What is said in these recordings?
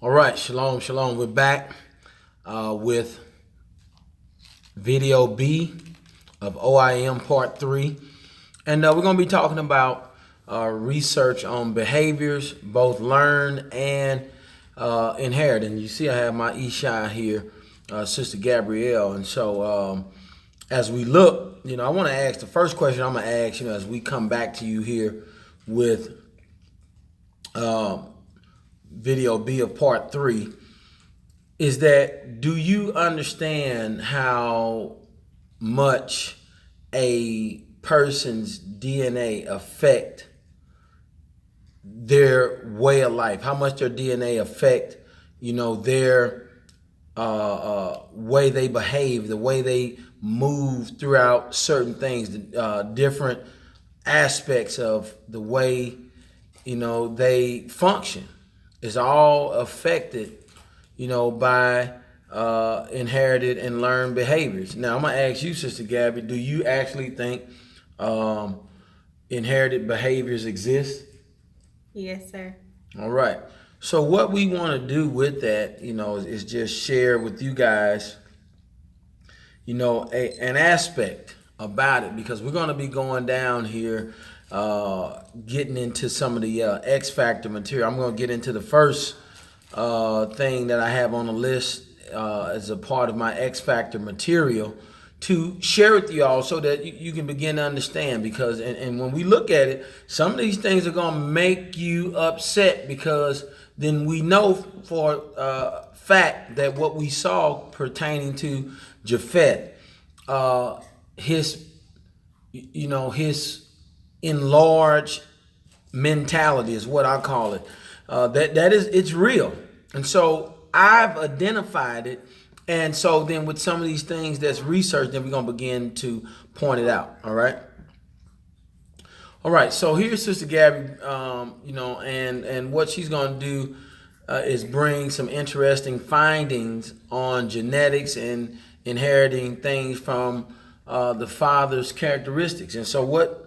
All right, shalom, shalom. We're back with video B of O.I.M part 3. And we're going to be talking about research on behaviors, both learned and inherited. And you see I have my Isha here, Sister Gabrielle. And so as we look, I want to ask the first question I'm going to ask, as we come back to you here with video B of part 3, is that do you understand how much a person's DNA affect their way of life? How much their DNA affect, their way they behave, the way they move throughout certain things, different aspects of the way, they function is all affected, by inherited and learned behaviors. Now, I'm going to ask you, Sister Gabby, do you actually think inherited behaviors exist? Yes, sir. All right. So what we want to do with that, is just share with you guys, an aspect about it, because we're going to be going down here, getting into some of the X Factor material. I'm going to get into the first thing that I have on the list as a part of my X Factor material to share with you all so that you can begin to understand, because and when we look at it, some of these things are going to make you upset, because then we know for a fact that what we saw pertaining to Japheth, his enlarged mentality is what I call it. It's real. And so I've identified it. And so then with some of these things that's researched, then we're going to begin to point it out. All right. All right. So here's Sister Gabby, and what she's going to do is bring some interesting findings on genetics and inheriting things from the father's characteristics. And so what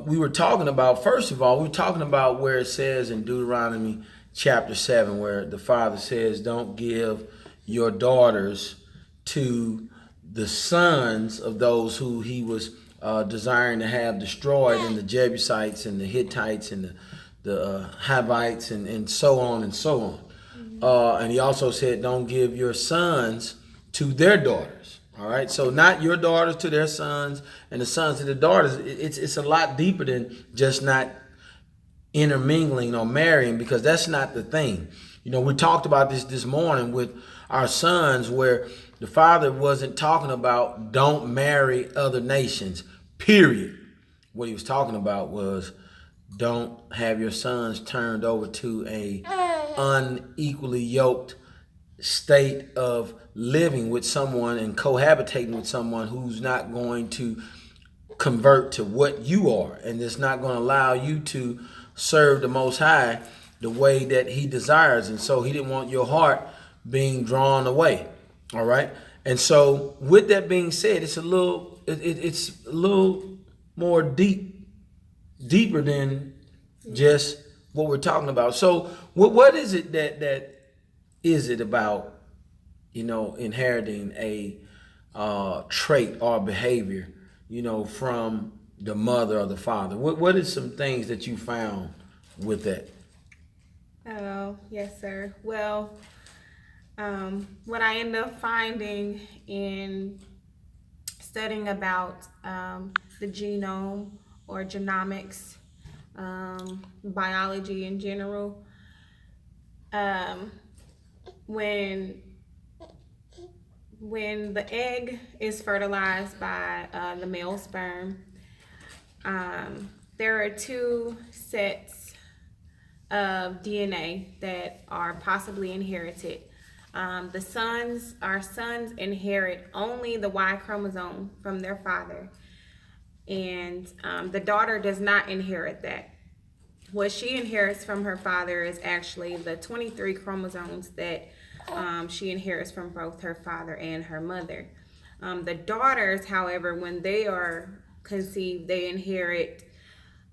we were talking about, first of all, we were talking about where it says in Deuteronomy chapter 7, where the father says, don't give your daughters to the sons of those who he was desiring to have destroyed, and the Jebusites and the Hittites and the Hivites and so on and so on. And he also said, don't give your sons to their daughters. All right, so not your daughters to their sons and the sons to the daughters. It's a lot deeper than just not intermingling or marrying, because that's not the thing. We talked about this morning with our sons, where the father wasn't talking about don't marry other nations, period. What he was talking about was don't have your sons turned over to a unequally yoked state of living with someone and cohabitating with someone who's not going to convert to what you are, and it's not going to allow you to serve the Most High the way that he desires. And so he didn't want your heart being drawn away. All right. And so with that being said, it's a little more deeper than just what we're talking about. So what is it that is it about, inheriting a trait or behavior, from the mother or the father? What is some things that you found with that? Oh, yes, sir. Well, what I end up finding in studying about the genome or genomics, biology in general, when the egg is fertilized by the male sperm, there are two sets of DNA that are possibly inherited. Our sons inherit only the Y chromosome from their father, and the daughter does not inherit that. What she inherits from her father is actually the 23 chromosomes that she inherits from both her father and her mother. The daughters, however, when they are conceived, they inherit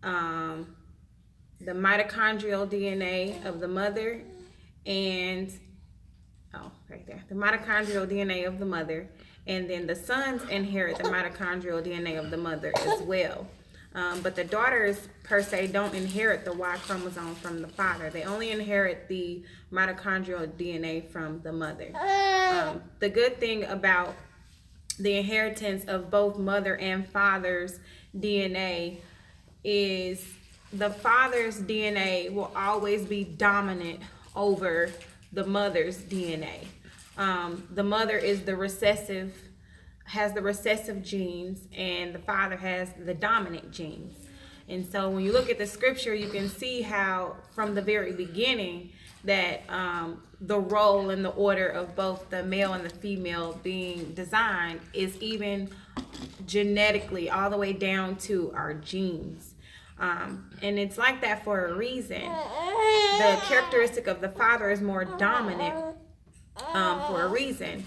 the mitochondrial DNA of the mother and right there, the mitochondrial DNA of the mother, and then the sons inherit the mitochondrial DNA of the mother as well. But the daughters, per se, don't inherit the Y chromosome from the father. They only inherit the mitochondrial DNA from the mother. The good thing about the inheritance of both mother and father's DNA is the father's DNA will always be dominant over the mother's DNA. The mother is has the recessive genes, and the father has the dominant genes. And so when you look at the scripture, you can see how from the very beginning that the role and the order of both the male and the female being designed is even genetically all the way down to our genes. And it's like that for a reason. The characteristic of the father is more dominant for a reason,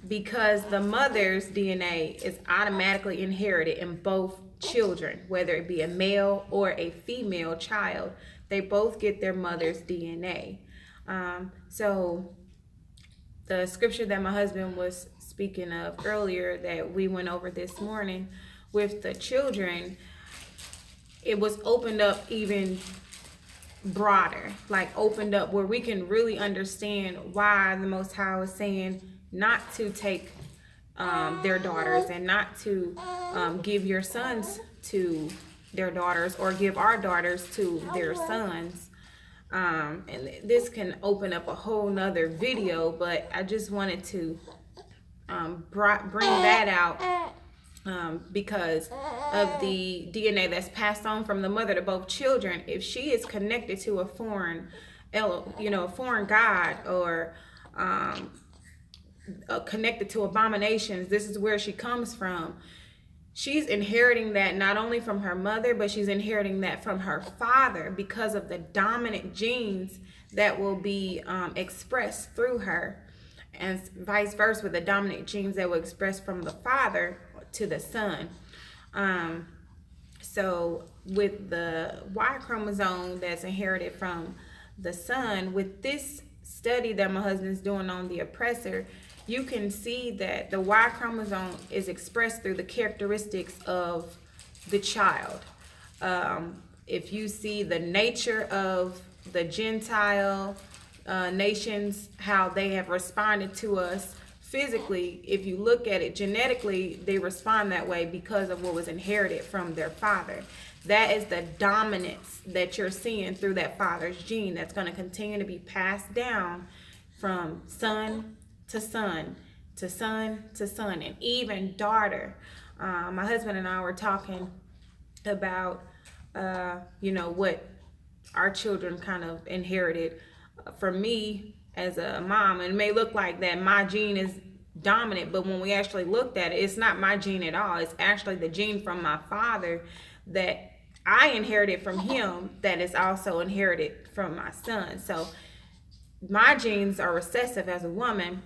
because the mother's DNA is automatically inherited in both children, whether it be a male or a female child. They both get their mother's DNA. So the scripture that my husband was speaking of earlier that we went over this morning with the children, it was opened up even broader, like opened up where we can really understand why the Most High was saying not to take their daughters, and not to give your sons to their daughters, or give our daughters to their sons. And this can open up a whole nother video, but I just wanted to bring that out because of the DNA that's passed on from the mother to both children. If she is connected to a foreign god, or connected to abominations, this is where she comes from. She's inheriting that not only from her mother, but she's inheriting that from her father, because of the dominant genes that will be expressed through her, and vice versa with the dominant genes that will express from the father to the son. So with the Y chromosome that's inherited from the son, with this study that my husband's doing on the oppressor, you can see that the Y chromosome is expressed through the characteristics of the child. If you see the nature of the Gentile nations, how they have responded to us physically, if you look at it genetically, they respond that way because of what was inherited from their father. That is the dominance that you're seeing through that father's gene that's going to continue to be passed down from son to son to son to son, and even daughter. My husband and I were talking about what our children kind of inherited. For me as a mom, and it may look like that my gene is dominant, but when we actually looked at it, it's not my gene at all. It's actually the gene from my father that I inherited from him, that is also inherited from my son. So my genes are recessive as a woman,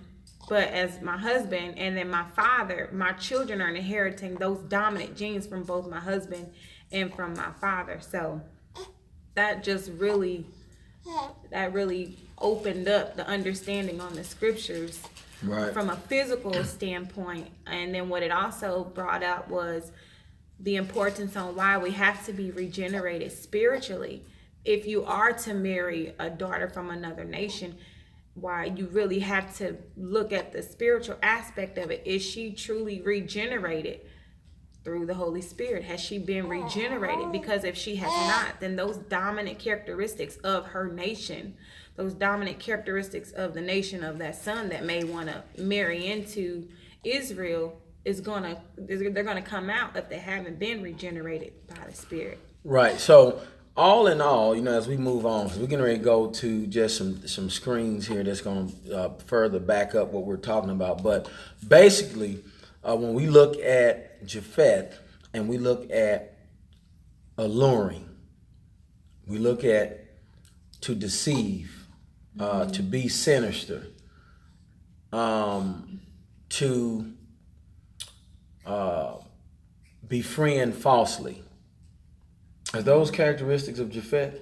but as my husband and then my father, my children are inheriting those dominant genes from both my husband and from my father. So that really opened up the understanding on the scriptures, right, from a physical standpoint. And then what it also brought out was the importance on why we have to be regenerated spiritually. If you are to marry a daughter from another nation, why you really have to look at the spiritual aspect of it. Is she truly regenerated through the Holy Spirit? Has she been regenerated? Because if she has not, then those dominant characteristics of her nation, those dominant characteristics of the nation of that son that may want to marry into Israel, they're gonna come out if they haven't been regenerated by the Spirit. Right. So all in all, as we move on, because we're getting ready to go to just some screens here that's going to further back up what we're talking about. But basically, when we look at Japheth and we look at alluring, we look at to deceive, to be sinister, to befriend falsely. Are those characteristics of Japheth?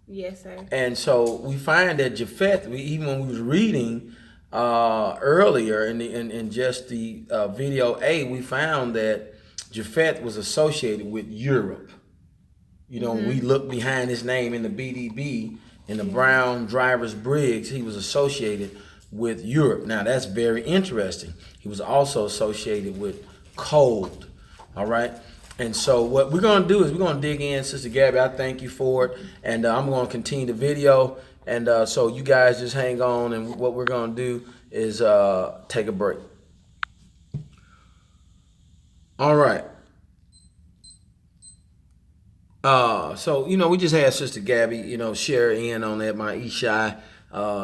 Yes, sir. And so we find that Japheth, even when we was reading earlier in just the video A, we found that Japheth was associated with Europe. You know, we look behind his name in the BDB, in the Brown Drivers Briggs, he was associated with Europe. Now, that's very interesting. He was also associated with cold, all right? And so what we're going to do is we're going to dig in. Sister Gaby, I thank you for it. And I'm going to continue the video. And so you guys just hang on. And what we're going to do is take a break. All right. So, you know, we just had Sister Gaby, you know, share in on that, my Ishai,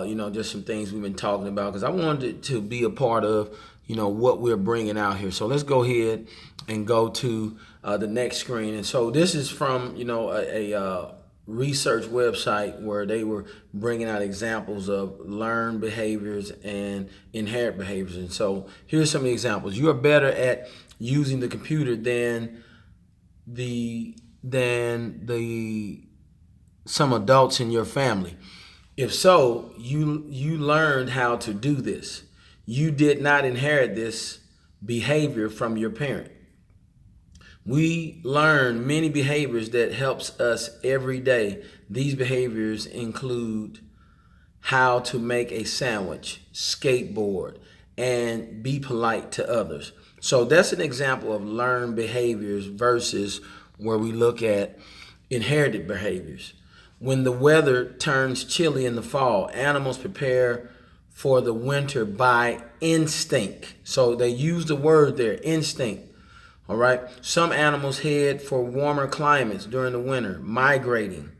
you know, just some things we've been talking about, because I wanted it to be a part of, you know, what we're bringing out here. So let's go ahead and go to the next screen. And so this is from, you know, a research website where they were bringing out examples of learned behaviors and inherent behaviors. And so here's some of the examples. You are better at using the computer than some adults in your family. If so, you learned how to do this. You did not inherit this behavior from your parent. We learn many behaviors that helps us every day. These behaviors include how to make a sandwich, skateboard, and be polite to others. So that's an example of learned behaviors versus where we look at inherited behaviors. When the weather turns chilly in the fall, animals prepare for the winter by instinct. So they use the word there, instinct. All right. Some animals head for warmer climates during the winter, migrating.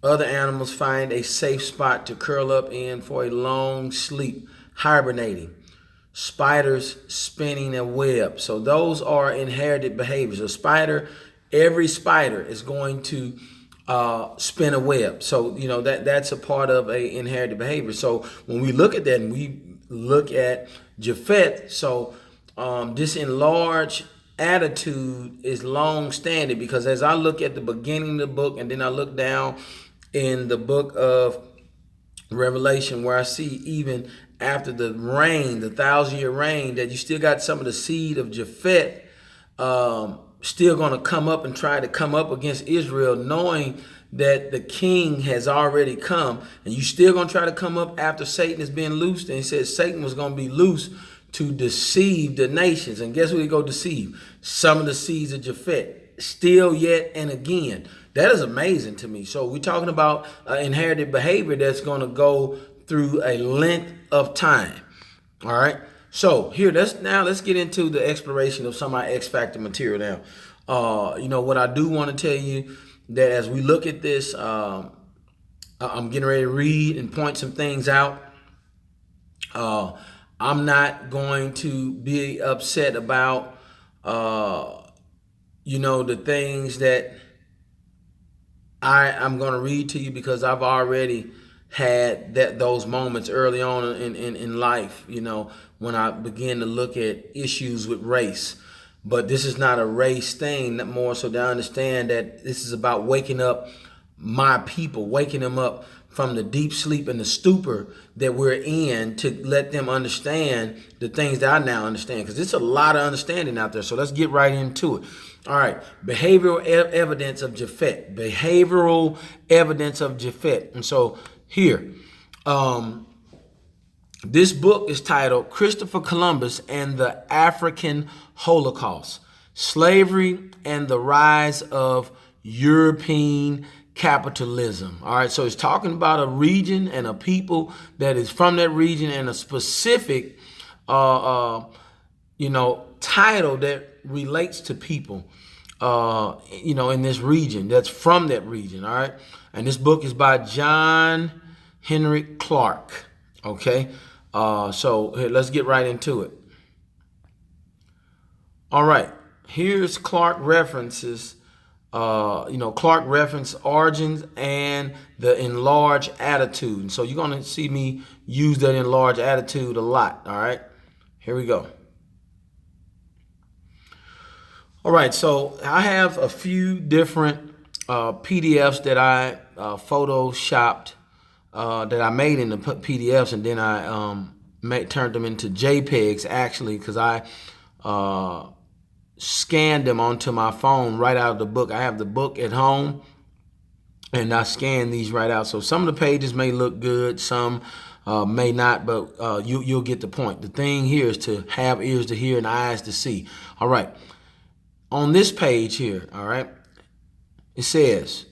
Other animals find a safe spot to curl up in for a long sleep, hibernating. Spiders spinning a web. So those are inherited behaviors. Every spider is going to spin a web. So, you know, that's a part of a inherited behavior. So when we look at that and we look at Japheth, so this enlarged attitude is long standing, because as I look at the beginning of the book and then I look down in the book of Revelation, where I see even after the rain, the 1,000-year reign, that you still got some of the seed of Japheth still going to come up and try to come up against Israel, knowing that the king has already come, and you still going to try to come up after Satan has been loosed. And he said Satan was going to be loose to deceive the nations. And guess who he go deceive? Some of the seeds of Japheth, still, yet, and again. That is amazing to me. So we're talking about inherited behavior that's going to go through a length of time. All right. So here, let's get into the exploration of some of our X Factor material now. You know, what I do want to tell you, that as we look at this, I'm getting ready to read and point some things out. I'm not going to be upset about, you know, the things that I'm going to read to you, because I've already had those moments early on in life, you know, when I began to look at issues with race. But this is not a race thing, more so that I understand that this is about waking up my people, waking them up from the deep sleep and the stupor that we're in, to let them understand the things that I now understand, because it's a lot of understanding out there. So let's get right into it. All right, behavioral evidence of Japheth. Behavioral evidence of Japheth. And so here, this book is titled Christopher Columbus and the African Holocaust, Slavery and the Rise of European Capitalism. All right, so it's talking about a region and a people that is from that region, and a specific, you know, title that relates to people, you know, in this region, that's from that region. All right, and this book is by John Henry Clark. Okay, so here, let's get right into it. All right, here's Clark references. You know, Clark referenced origins and the enlarged attitude. And so you're going to see me use that enlarged attitude a lot. All right, here we go. All right, so I have a few different PDFs that I photoshopped, that I made into PDFs, and then I turned them into JPEGs actually, because I scanned them onto my phone right out of the book. I have the book at home, and I scan these right out. So some of the pages may look good, some may not, but you'll get the point. The thing here is to have ears to hear and eyes to see. All right. On this page here, all right, it says,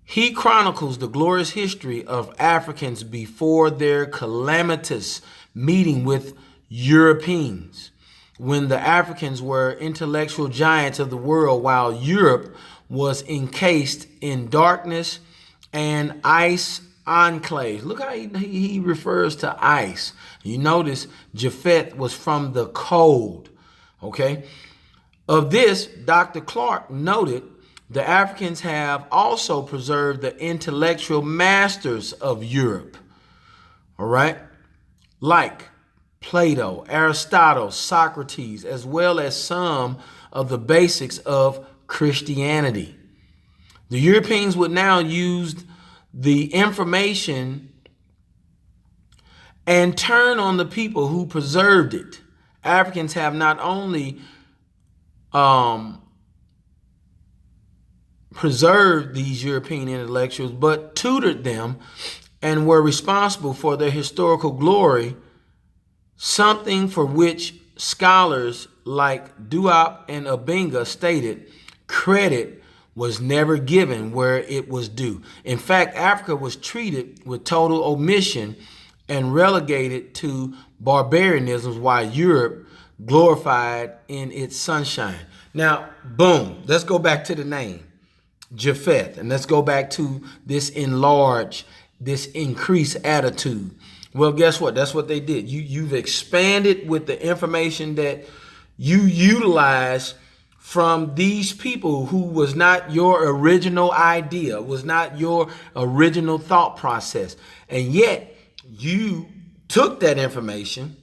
he chronicles the glorious history of Africans before their calamitous meeting with Europeans, when the Africans were intellectual giants of the world, while Europe was encased in darkness and ice enclaves. Look how he refers to ice. You notice Japheth was from the cold, okay? Of this, Dr. Clark noted, the Africans have also preserved the intellectual masters of Europe, all right? Like Plato, Aristotle, Socrates, as well as some of the basics of Christianity. The Europeans would now use the information and turn on the people who preserved it. Africans have not only preserved these European intellectuals, but tutored them and were responsible for their historical glory, something for which scholars like Duop and Abinga stated credit was never given where it was due. In fact, Africa was treated with total omission and relegated to barbarianism, while Europe glorified in its sunshine. Now, boom, let's go back to the name, Japheth, and let's go back to this enlarged, this increased attitude. Well, guess what? That's what they did. You've expanded with the information that you utilize from these people who was not your original idea, was not your original thought process. And yet you took that information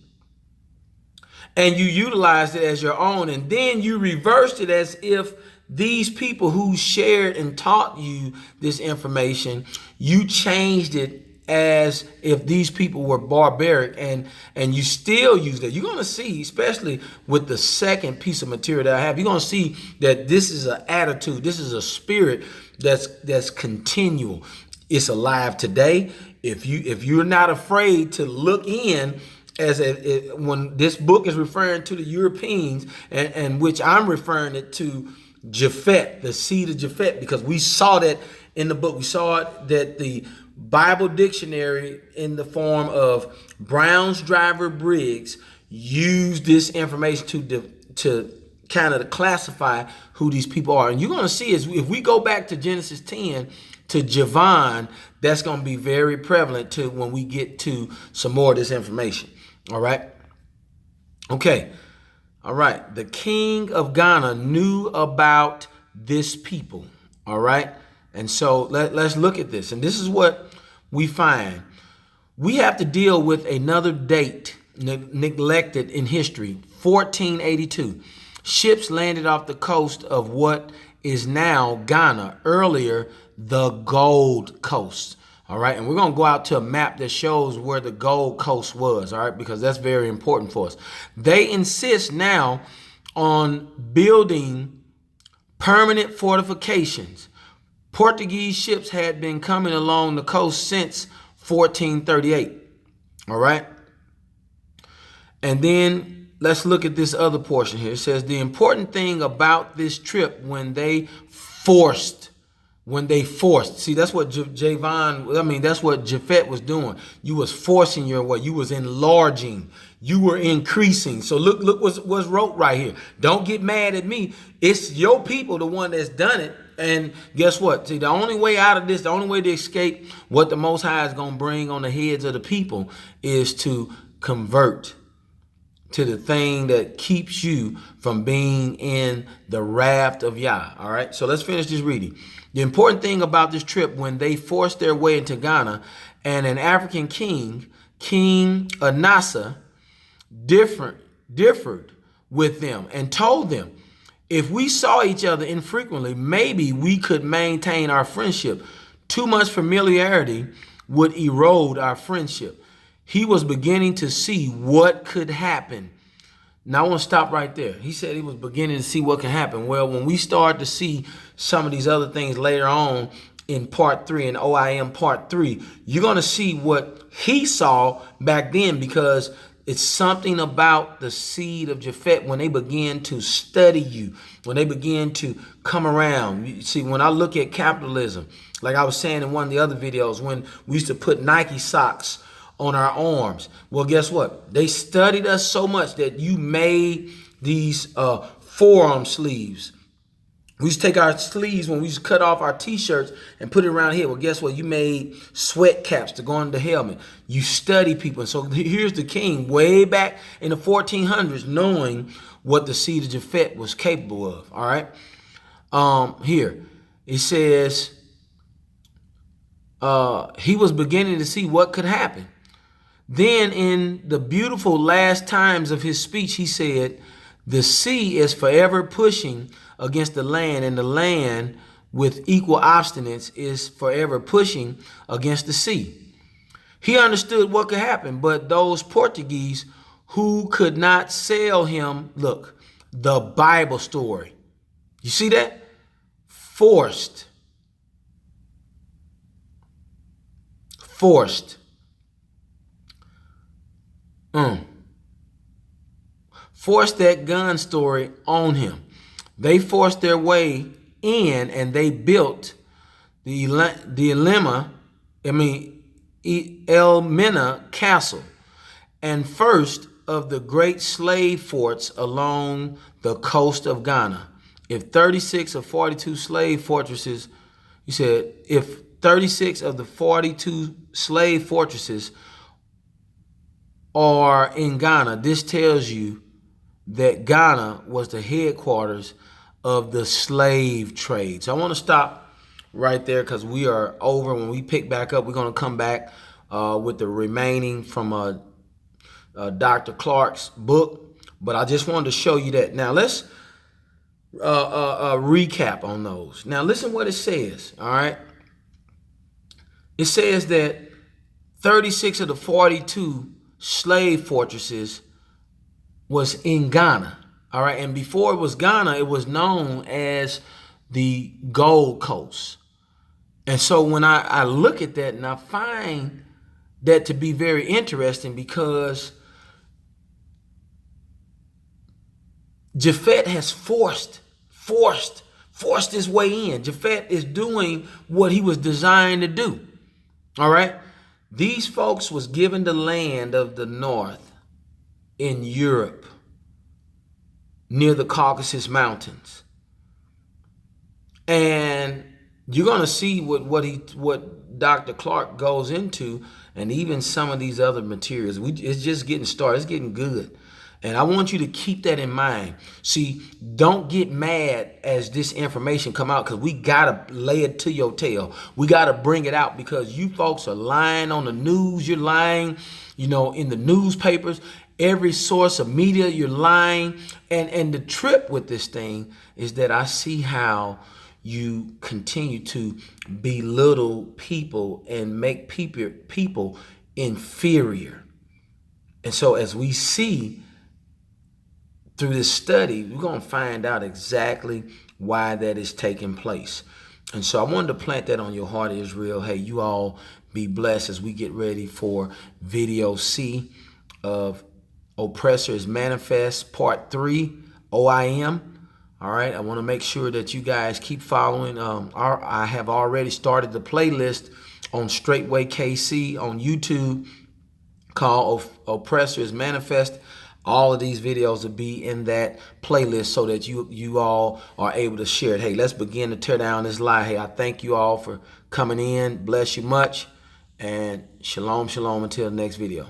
and you utilized it as your own, and then you reversed it as if these people who shared and taught you this information, you changed it as if these people were barbaric, and you still use that. You're going to see, especially with the second piece of material that I have, you're going to see that this is an attitude, this is a spirit that's continual. It's alive today. If you're not afraid to look in, when this book is referring to the Europeans, and which I'm referring it to Japheth, the seed of Japheth, because we saw that in the book. We saw it that the Bible dictionary in the form of Brown's Driver Briggs used this information to kind of classify who these people are. And you're going to see, is if we go back to Genesis 10 to Javon, that's going to be very prevalent to when we get to some more of this information. All right. Okay. All right. The king of Ghana knew about this people. All right. And so let's look at this. And this is what we find. We have to deal with another date neglected in history, 1482. Ships landed off the coast of what is now Ghana, earlier the Gold Coast. All right. And we're going to go out to a map that shows where the Gold Coast was. All right. Because that's very important for us. They insist now on building permanent fortifications. Portuguese ships had been coming along the coast since 1438. All right. And then let's look at this other portion here. It says the important thing about this trip when they forced. See, that's what that's what Japheth was doing. You was forcing your way. You was enlarging. You were increasing. So look what's wrote right here. Don't get mad at me. It's your people, the one that's done it. And guess what? See, the only way out of this, the only way to escape what the Most High is going to bring on the heads of the people is to convert to the thing that keeps you from being in the wrath of Yah. All right. So let's finish this reading. The important thing about this trip, when they forced their way into Ghana, and an African king, King Anasa, differed with them and told them, If we saw each other infrequently, maybe we could maintain our friendship. Too much familiarity would erode our friendship. He was beginning to see what could happen. Now, I want to stop right there. He said he was beginning to see what can happen. Well, when we start to see some of these other things later on in part 3, in O.I.M. part 3, you're going to see what he saw back then, because it's something about the seed of Japheth when they begin to study you, when they begin to come around. You see, when I look at capitalism, like I was saying in one of the other videos, when we used to put Nike socks on our arms. Well, guess what? They studied us so much that you made these forearm sleeves. We used to take our sleeves when we used to cut off our t-shirts and put it around here. Well, guess what? You made sweat caps to go on the helmet. You study people. And so here's the king way back in the 1400s knowing what the seed of Japheth was capable of. All right. Here it says he was beginning to see what could happen. Then in the beautiful last times of his speech, he said, the sea is forever pushing against the land, and the land with equal obstinance is forever pushing against the sea. He understood what could happen, but those Portuguese who could not sell him, look, the Bible story. You see that? Forced. Forced that gun story on him. They forced their way in, and they built the Elmina Castle, and first of the great slave forts along the coast of Ghana. If 36 of 42 slave fortresses, you said, if 36 of the 42 slave fortresses are in Ghana, this tells you that Ghana was the headquarters of the slave trade. So I want to stop right there because we are over. When we pick back up, we're going to come back with the remaining from Dr. Clark's book. But I just wanted to show you that. Now let's recap on those. Now listen what it says, all right? It says that 36 of the 42 slave fortresses was in Ghana, all right? And before it was Ghana, it was known as the Gold Coast. And so when I look at that, and I find that to be very interesting, because Japheth has forced his way in. Japheth is doing what he was designed to do, all right? These folks was given the land of the north in Europe, near the Caucasus Mountains. And you're going to see what Dr. Clark goes into, and even some of these other materials. It's just getting started. It's getting good. And I want you to keep that in mind. See, don't get mad as this information come out, because we got to lay it to your tail. We got to bring it out, because you folks are lying on the news. You're lying, in the newspapers. Every source of media, you're lying. And the trip with this thing is that I see how you continue to belittle people and make people inferior. And so as we see through this study, we're going to find out exactly why that is taking place. And so I wanted to plant that on your heart, Israel. Hey, you all be blessed as we get ready for video C of Oppressor Is Manifest, Part 3, O.I.M. All right, I want to make sure that you guys keep following. I have already started the playlist on Straitway KC on YouTube called Oppressor Is Manifest. All of these videos will be in that playlist so that you all are able to share it. Hey, let's begin to tear down this lie. Hey, I thank you all for coming in. Bless you much. And shalom, shalom until the next video.